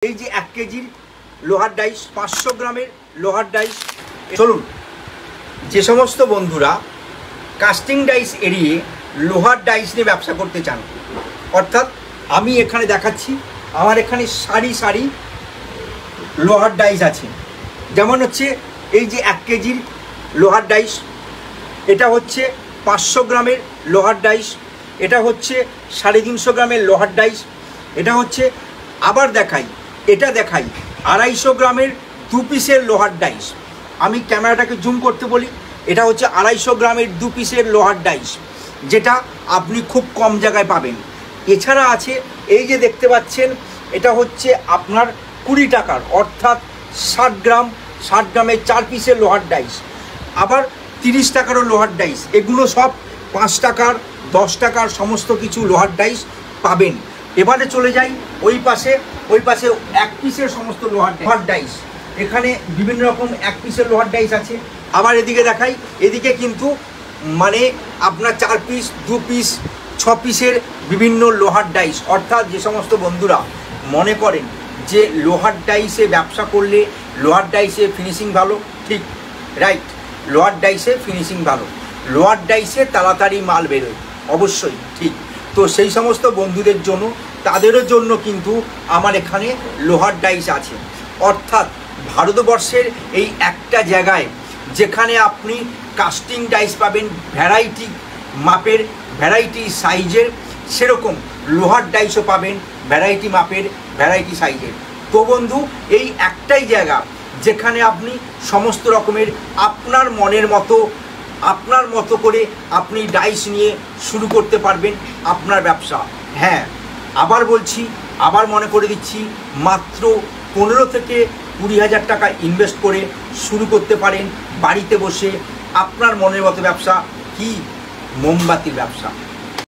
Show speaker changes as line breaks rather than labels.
এই যে 1 কেজির লোহার ডাইস 500 গ্রামের লোহার ডাইস। চলুন, যে সমস্ত বন্ধুরা কাস্টিং ডাইস এড়িয়ে লোহার ডাইস নিয়ে ব্যবসা করতে চান, অর্থাৎ আমি এখানে দেখাচ্ছি আমার এখানে সারি সারি লোহার ডাইস আছে। যেমন হচ্ছে এই যে 1 কেজির লোহার ডাইস, এটা হচ্ছে 500 গ্রামের লোহার ডাইস, এটা হচ্ছে 350 গ্রামের লোহার ডাইস, এটা হচ্ছে আবার দেখাই, এটা দেখাই 250 গ্রামের 2 পিসের লোহার ডাইস। আমি ক্যামেরাটাকে জুম করতে বলি, এটা হচ্ছে 250 গ্রামের 2 পিসের লোহার ডাইস, যেটা আপনি খুব কম জায়গায় পাবেন। এছাড়া আছে এই যে দেখতে পাচ্ছেন, এটা হচ্ছে আপনার 20 টাকার, অর্থাৎ 60 গ্রামের 4 পিসের লোহার ডাইস। আবার 30 টাকারও লোহার ডাইস। এগুলো সব 5 টাকার 10 টাকার সমস্ত কিছু লোহার ডাইস পাবেন। এবারে চলে যাই ওই পাশে 1 পিসের সমস্ত লোহার ডাইস। এখানে বিভিন্ন রকম 1 পিসের লোহার ডাইস আছে। আবার এদিকে দেখাই, এদিকে কিন্তু মানে আপনার 4 পিস 2 পিস 6 পিসের বিভিন্ন লোহার ডাইস। অর্থাৎ যে সমস্ত বন্ধুরা মনে করেন যে লোহার ডাইসে ব্যবসা করলে লোহার ডাইসে ফিনিশিং ভালো, ঠিক রাইট, লোহার ডাইসে ফিনিশিং ভালো, লোহার ডাইসে তাড়াতাড়ি মাল বেরোয়, অবশ্যই ঠিক। তো সেই সমস্ত বন্ধুদের জন্য, তাদেরও জন্য কিন্তু আমার এখানে লোহার ডাইস আছে। অর্থাৎ ভারতবর্ষের এই একটা জায়গায় যেখানে আপনি কাস্টিং ডাইস পাবেন ভ্যারাইটি মাপের, ভ্যারাইটি সাইজের, সেরকম লোহার ডাইসও পাবেন ভ্যারাইটি মাপের, ভ্যারাইটি সাইজের। তো বন্ধু, এই একটাই জায়গা যেখানে আপনি সমস্ত রকমের আপনার মনের মতো, আপনার মতো করে আপনি ডাইস নিয়ে শুরু করতে পারবেন আপনার ব্যবসা। হ্যাঁ, আবার বলছি, আবার মনে করে দিচ্ছি, মাত্র 15 থেকে 20 হাজার টাকা ইনভেস্ট করে শুরু করতে পারেন বাড়িতে বসে আপনার মনের মতো ব্যবসা। কি? মোমবাতির ব্যবসা।